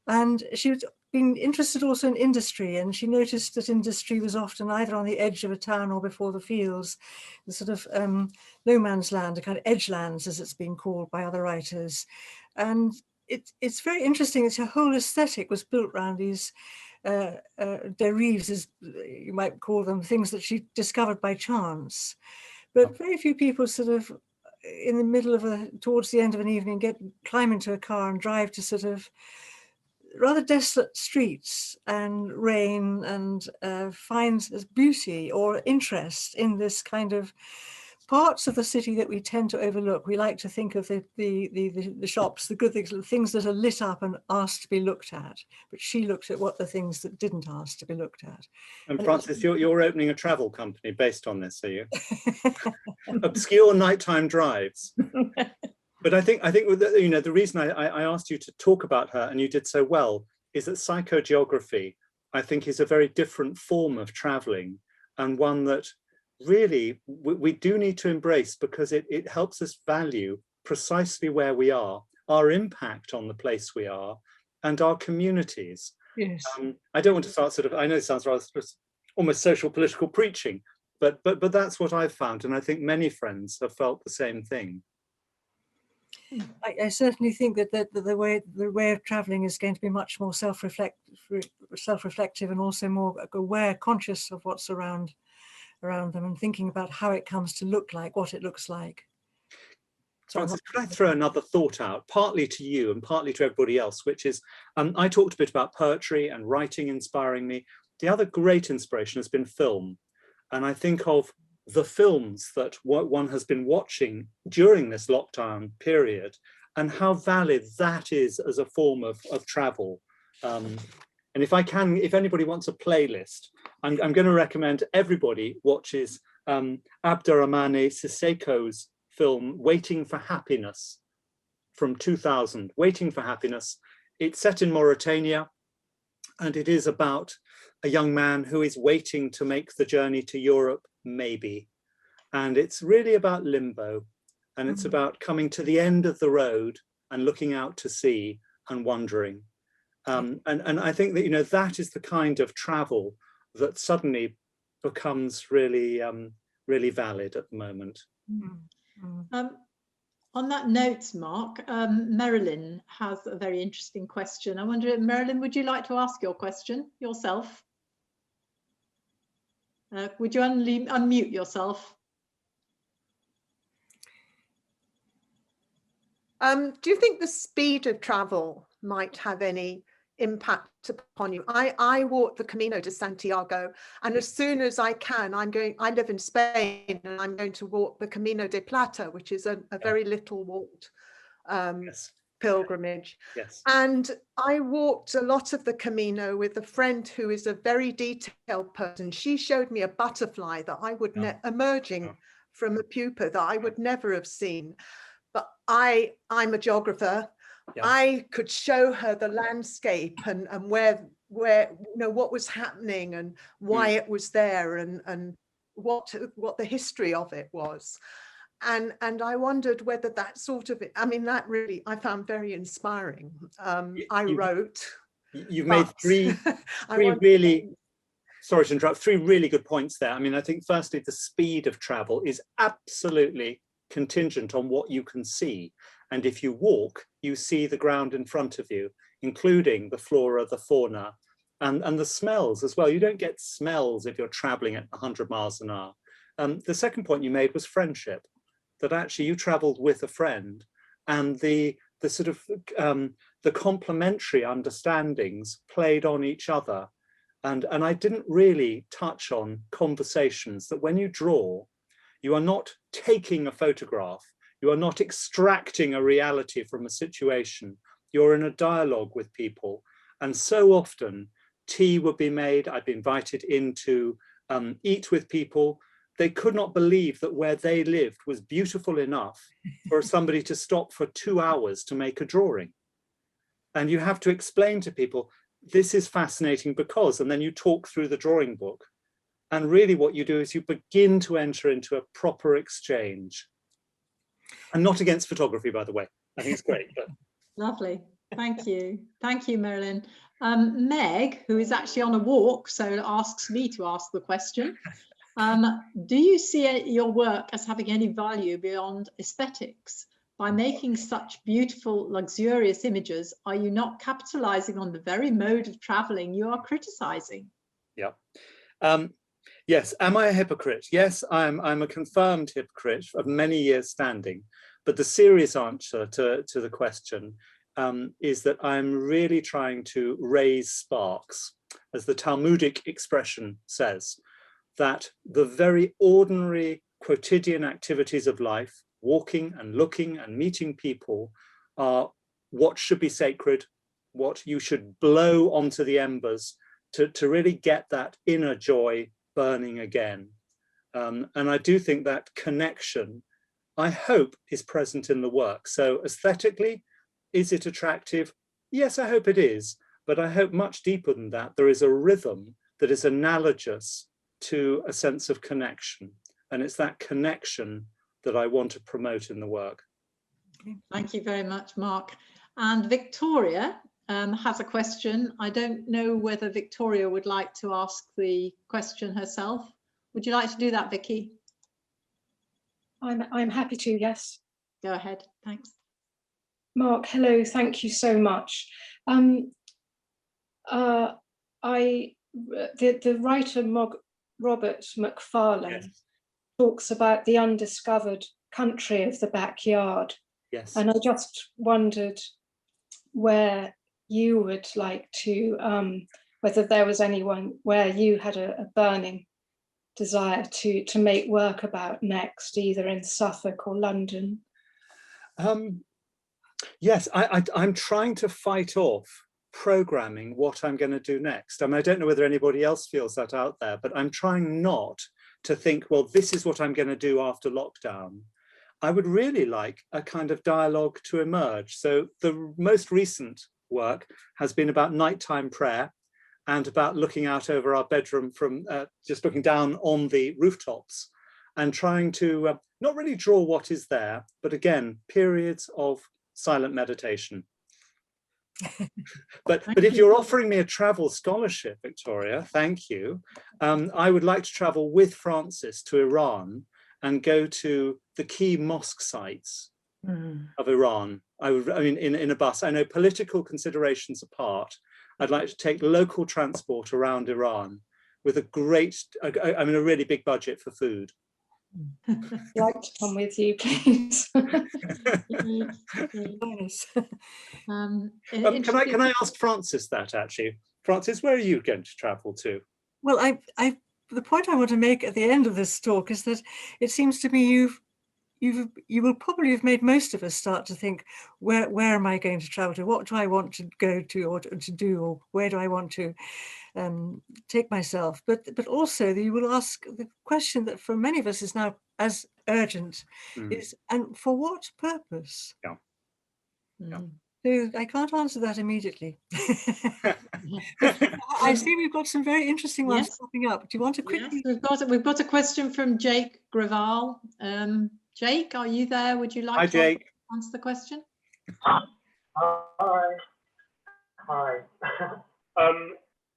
And she'd been interested also in industry, and she noticed that industry was often either on the edge of a town or before the fields, the sort of no man's land, a kind of edge lands, as it's been called by other writers. And it's very interesting that her whole aesthetic was built around these dérives, as you might call them, things that she discovered by chance. But very few people sort of, in the middle of towards the end of an evening, climb into a car and drive to sort of rather desolate streets and rain and find beauty or interest in this kind of parts of the city that we tend to overlook. We like to think of the shops, the good things, the things that are lit up and asked to be looked at. But she looked at what the things that didn't ask to be looked at. And Frances, you're opening a travel company based on this, are you? Obscure nighttime drives. But I think the reason I asked you to talk about her, and you did so well, is that psychogeography, I think, is a very different form of traveling, and one that really we do need to embrace, because it helps us value precisely where we are, our impact on the place we are, and our communities. Yes. I don't want to start I know it sounds rather almost social political preaching, but that's what I've found, and I think many friends have felt the same thing. I certainly think that the way of traveling is going to be much more self-reflective and also more aware, conscious of what's around them, and thinking about how it comes to look like, what it looks like. Frances, could I throw another thought out, partly to you and partly to everybody else, which is, I talked a bit about poetry and writing inspiring me. The other great inspiration has been film. And I think of the films that one has been watching during this lockdown period and how valid that is as a form of travel. And if anybody wants a playlist, I'm going to recommend everybody watches Abderrahmane Sisseko's film Waiting for Happiness from 2000. Waiting for Happiness. It's set in Mauritania, and it is about a young man who is waiting to make the journey to Europe, maybe. And it's really about limbo, and it's about coming to the end of the road and looking out to sea and wondering. And I think that, you know, that is the kind of travel that suddenly becomes really, really valid at the moment. On that note, Mark, Marilyn has a very interesting question. I wonder, Marilyn, would you like to ask your question yourself? Would you unmute yourself? Do you think the speed of travel might have any impact upon you? I walk the Camino de Santiago, and as soon as I can, I live in Spain, and I'm going to walk the Camino de Plata, which is a very little walked pilgrimage. Yes. And I walked a lot of the Camino with a friend who is a very detailed person. She showed me a butterfly that I would emerging from a pupa that I would never have seen. But I'm a geographer. Yeah. I could show her the landscape and where you know what was happening and why it was there and what the history of it was. And I wondered whether that sort of, I mean, that really I found very inspiring. You've made three really, sorry to interrupt, three really good points there. I mean, I think firstly, the speed of travel is absolutely contingent on what you can see. And if you walk, you see the ground in front of you, including the flora, the fauna, and the smells as well. You don't get smells if you're traveling at 100 miles an hour. The second point you made was friendship, that actually you traveled with a friend, and the sort of the complementary understandings played on each other. And I didn't really touch on conversations that when you draw, you are not taking a photograph, you are not extracting a reality from a situation, you're in a dialogue with people. And so often tea would be made, I'd be invited in to eat with people. They could not believe that where they lived was beautiful enough for somebody to stop for 2 hours to make a drawing. And you have to explain to people, this is fascinating because, and then you talk through the drawing book. And really what you do is you begin to enter into a proper exchange. And not against photography, by the way. I think it's great. But... Lovely. Thank you. Thank you, Marilyn. Meg, who is actually on a walk, so asks me to ask the question. Do you see your work as having any value beyond aesthetics? By making such beautiful, luxurious images, are you not capitalizing on the very mode of traveling you are criticizing? Yeah. Yes, am I a hypocrite? Yes, I'm a confirmed hypocrite of many years standing. But the serious answer to the question is that I'm really trying to raise sparks, as the Talmudic expression says, that the very ordinary quotidian activities of life, walking and looking and meeting people, are what should be sacred, what you should blow onto the embers to really get that inner joy burning again. And I do think that connection, I hope, is present in the work. So aesthetically, is it attractive? Yes, I hope it is. But I hope much deeper than that, there is a rhythm that is analogous to a sense of connection. And it's that connection that I want to promote in the work. Thank you very much, Mark. And Victoria has a question. I don't know whether Victoria would like to ask the question herself. Would you like to do that, Vicky? I'm happy to, yes. Go ahead, thanks. Mark, hello, thank you so much. The writer Robert Macfarlane talks about the undiscovered country of the backyard. Yes. And I just wondered where you would like to, whether there was anyone where you had a burning desire to make work about next, either in Suffolk or London. Yes, I'm trying to fight off programming what I'm going to do next. I mean, I don't know whether anybody else feels that out there, but I'm trying not to think, well, this is what I'm going to do after lockdown. I would really like a kind of dialogue to emerge. So the most recent work has been about nighttime prayer and about looking out over our bedroom from just looking down on the rooftops and trying to not really draw what is there, but again, periods of silent meditation. But if you're offering me a travel scholarship, Victoria, thank you. I would like to travel with Frances to Iran and go to the key mosque sites of Iran. I mean, in a bus. I know political considerations apart, I'd like to take local transport around Iran with a really big budget for food. I'd like to come with you, please. Can I ask Frances that actually? Frances, where are you going to travel to? Well, the point I want to make at the end of this talk is that it seems to me you will probably have made most of us start to think, where am I going to travel to? What do I want to go to or to do, or where do I want to take myself? But also you will ask the question that for many of us is now as urgent, is, and for what purpose? Yeah. Yeah. So I can't answer that immediately. I see we've got some very interesting ones popping up. Do you want to quickly? Yes, we've got a question from Jake Graval. Jake, are you there? Would you like to answer the question? Hi. I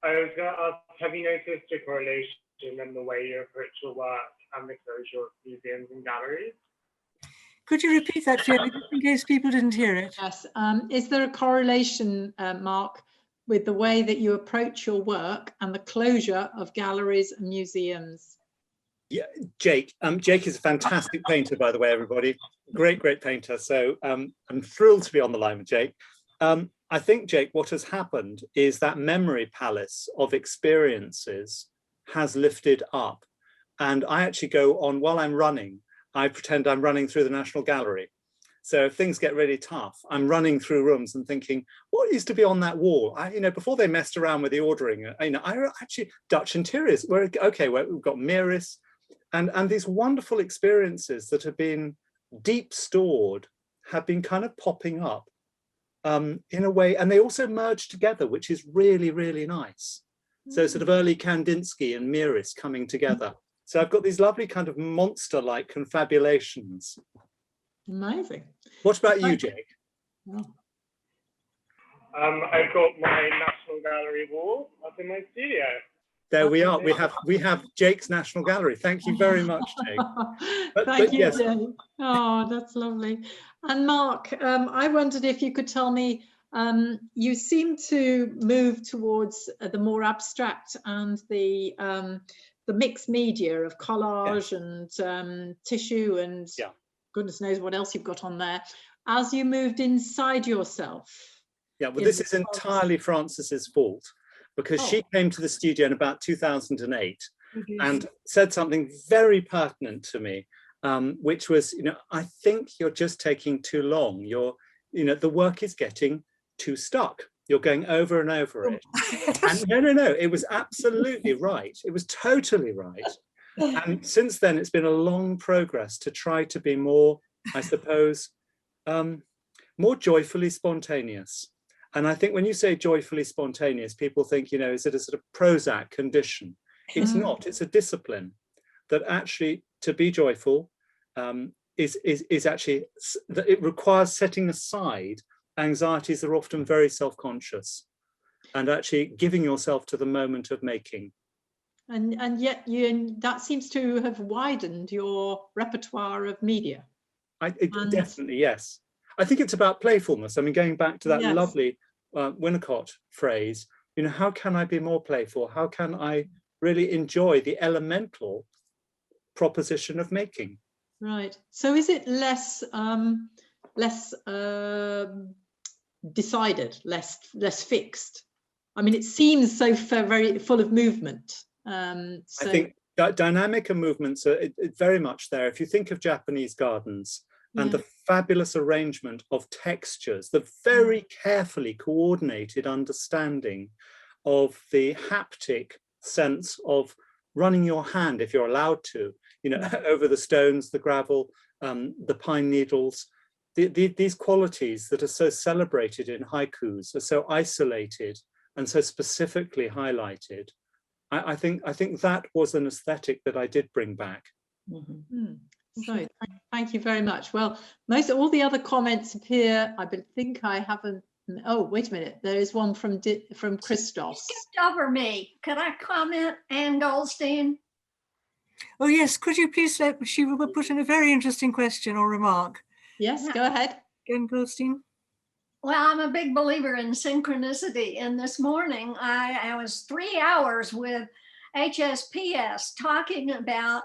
was going to ask, have you noticed a correlation in the way you approach your work and the closure of museums and galleries? Could you repeat that, Fiona, just in case people didn't hear it? Yes. Is there a correlation, Mark, with the way that you approach your work and the closure of galleries and museums? Yeah, Jake. Jake is a fantastic painter, by the way, everybody. Great painter. So I'm thrilled to be on the line with Jake. I think, Jake, what has happened is that memory palace of experiences has lifted up. And I actually go on, while I'm running, I pretend I'm running through the National Gallery. So if things get really tough, I'm running through rooms and thinking, what used to be on that wall? Before they messed around with the ordering, I actually, Dutch interiors, where we've got Miris, and these wonderful experiences that have been deep stored have been kind of popping up in a way, and they also merge together, which is really, really nice. So sort of early Kandinsky and Miris coming together. So I've got these lovely kind of monster-like confabulations. Amazing. What about you, Jake? Oh. I've got my National Gallery wall up in my studio. There we are. We have Jake's National Gallery. Thank you very much, Jake. Thank you, yes. Jake. Oh, that's lovely. And Mark, I wondered if you could tell me, you seem to move towards the more abstract and the mixed media of collage and tissue and goodness knows what else you've got on there, as you moved inside yourself. Yeah, well, this is entirely Frances's fault, because she came to the studio in about 2008 and said something very pertinent to me, which was, I think you're just taking too long. The work is getting too stuck. You're going over and over it. And no, it was absolutely right. It was totally right. And since then, it's been a long progress to try to be more, I suppose, more joyfully spontaneous. And I think when you say joyfully spontaneous, people think, is it a sort of Prozac condition? It's not. It's a discipline that actually, to be joyful, is actually, that it requires setting aside anxieties that are often very self-conscious and actually giving yourself to the moment of making. And yet that seems to have widened your repertoire of media. Definitely, yes. I think it's about playfulness. I mean, going back to that Yes. lovely Winnicott phrase, you know, how can I be more playful? How can I really enjoy the elemental proposition of making? Right. So is it less decided, less fixed? I mean, it seems so very full of movement. So I think dynamic and movements are very much there. If you think of Japanese gardens and the fabulous arrangement of textures, the very carefully coordinated understanding of the haptic sense of running your hand, if you're allowed to, you know, over the stones, the gravel, the pine needles, these qualities that are so celebrated in haikus are so isolated and so specifically highlighted. I think that was an aesthetic that I did bring back. So thank you very much. Well, all the other comments appear. I think I haven't. Oh, wait a minute. There is one from Christos. Skipped over me. Could I comment, Ann Goldstein? Oh yes, could you please she will put in a very interesting question or remark. Yes, go ahead. Ann Goldstein. Well, I'm a big believer in synchronicity. And this morning, I was 3 hours with HSPS talking about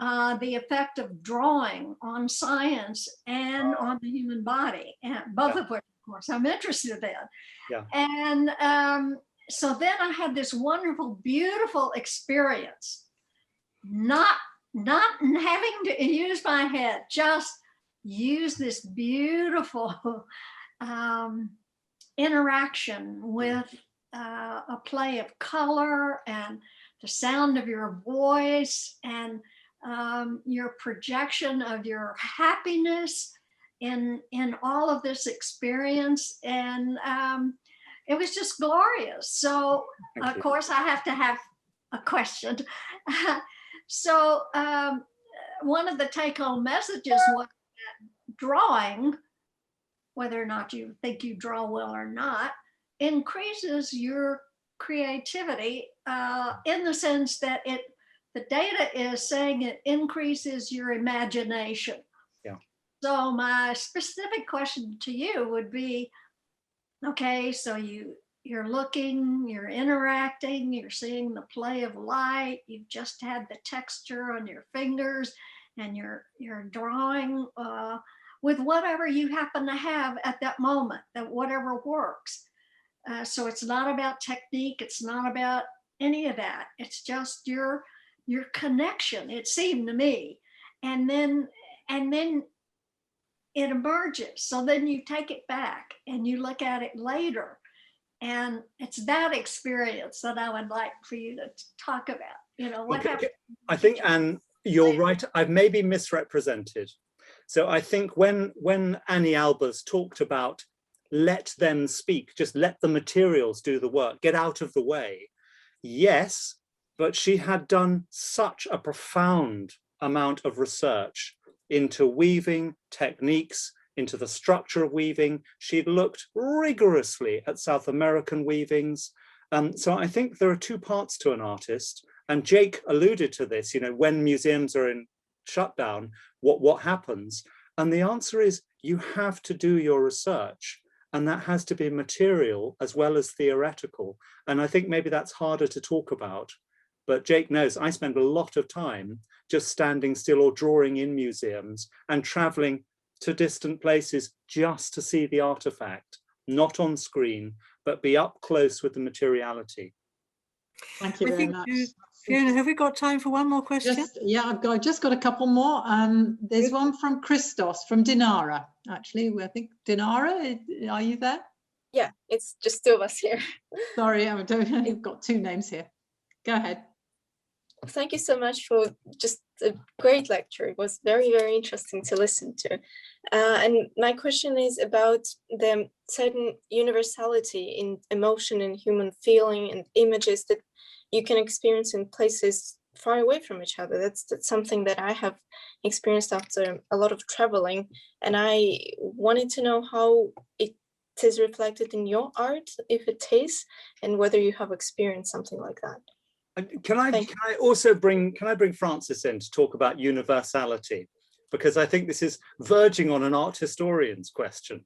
the effect of drawing on science and on the human body, and both of which, of course, I'm interested in. Yeah. And so then I had this wonderful, beautiful experience, not having to use my head, just use this beautiful interaction with a play of color and the sound of your voice and your projection of your happiness in all of this experience. And it was just glorious. So of course I have to have a question. So one of the take-home messages was that drawing, whether or not you think you draw well or not, increases your creativity in the sense that the data is saying it increases your imagination. Yeah. So my specific question to you would be, okay, so you're looking, you're interacting, you're seeing the play of light, you've just had the texture on your fingers, and you're drawing with whatever you happen to have at that moment, that whatever works. So it's not about technique, it's not about any of that. It's just your connection, it seemed to me. And then it emerges. So then you take it back and you look at it later. And it's that experience that I would like for you to talk about. You know, what happened? I think, Anne, you're right. I've maybe misrepresented. So I think when Anni Albers talked about let them speak, just let the materials do the work, get out of the way. Yes, but she had done such a profound amount of research into weaving techniques, into the structure of weaving. She'd looked rigorously at South American weavings. So I think there are two parts to an artist. And Jake alluded to this, you know, when museums are in shutdown, what happens? And the answer is you have to do your research. And that has to be material as well as theoretical. And I think maybe that's harder to talk about. But Jake knows I spend a lot of time just standing still or drawing in museums and traveling to distant places just to see the artifact, not on screen, but be up close with the materiality. Thank you very much. Fiona, have we got time for one more question? I've just got a couple more. There's one from Christos, from Dinara, actually. I think, Dinara, are you there? Yeah, it's just two of us here. Sorry, I've got two names here. Go ahead. Thank you so much for just a great lecture. It was very, very interesting to listen to. And my question is about the certain universality in emotion and human feeling and images that you can experience in places far away from each other. That's something that I have experienced after a lot of traveling. And I wanted to know how it is reflected in your art, if it is, and whether you have experienced something like that. Can I also bring Frances in to talk about universality? because I think this is verging on an art historian's question.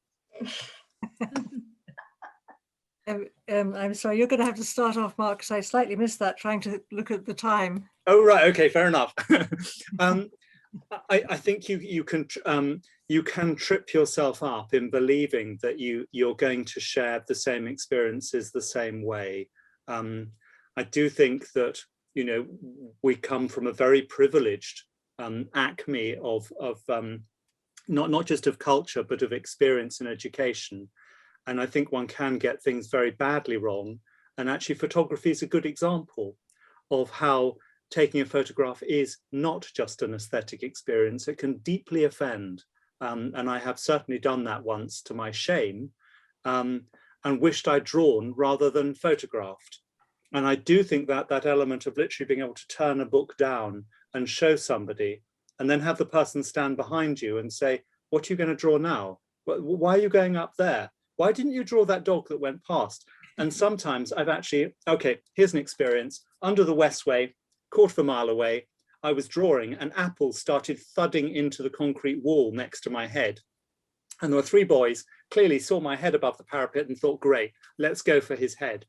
I'm sorry, you're going to have to start off, Mark, because I slightly missed that, trying to look at the time. Oh, right. Okay, fair enough. I think you can trip yourself up in believing that you're going to share the same experiences the same way. I do think that, you know, we come from a very privileged acme of not just of culture, but of experience and education. And I think one can get things very badly wrong. And actually photography is a good example of how taking a photograph is not just an aesthetic experience. It can deeply offend. And I have certainly done that once to my shame, and wished I'd drawn rather than photographed. And I do think that that element of literally being able to turn a book down and show somebody, and then have the person stand behind you and say, what are you going to draw now? Why are you going up there? Why didn't you draw that dog that went past? And sometimes I've actually, okay, here's an experience. Under the Westway, quarter of a mile away, I was drawing and apples started thudding into the concrete wall next to my head. And there were three boys, clearly saw my head above the parapet and thought, great, let's go for his head.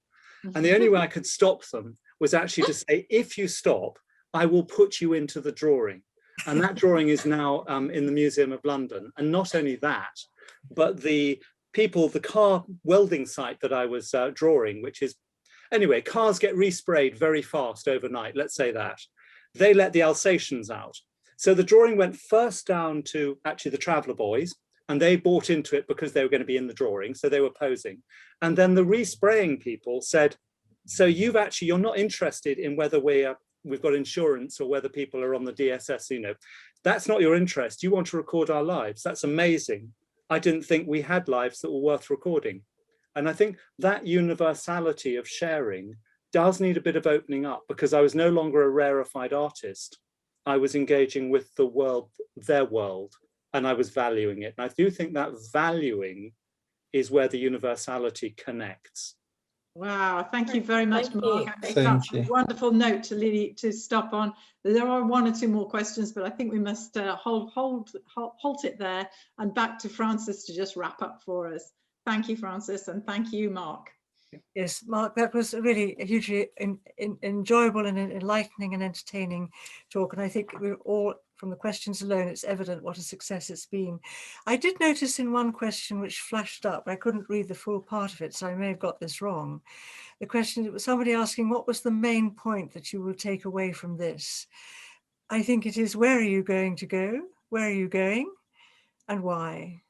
And the only way I could stop them was actually to say, if you stop, I will put you into the drawing. And that drawing is now in the Museum of London. And not only that, but the car welding site that I was drawing, which is, anyway, cars get resprayed very fast overnight, let's say that. They let the Alsatians out. So the drawing went first down to actually the Traveller boys, and they bought into it because they were going to be in the drawing, so they were posing. And then the respraying people said, so you're not interested in whether we've got insurance or whether people are on the DSS, you know, that's not your interest. You want to record our lives. That's amazing. I didn't think we had lives that were worth recording. And I think that universality of sharing does need a bit of opening up, because I was no longer a rarefied artist. I was engaging with the world, their world, and I was valuing it. And I do think that valuing is where the universality connects. Wow, thank you very much, Mark. I think Thank that's you. a wonderful note to stop on. There are one or two more questions, but I think we must halt it there, and back to Frances to just wrap up for us. Thank you, Frances, and thank you, Mark. Yes, Mark, that was really a hugely enjoyable and enlightening and entertaining talk. And I think we're all, from the questions alone, it's evident what a success it's been. I did notice in one question which flashed up, I couldn't read the full part of it, so I may have got this wrong. The question, it was somebody asking, what was the main point that you will take away from this? I think it is, where are you going to go? Where are you going? And why?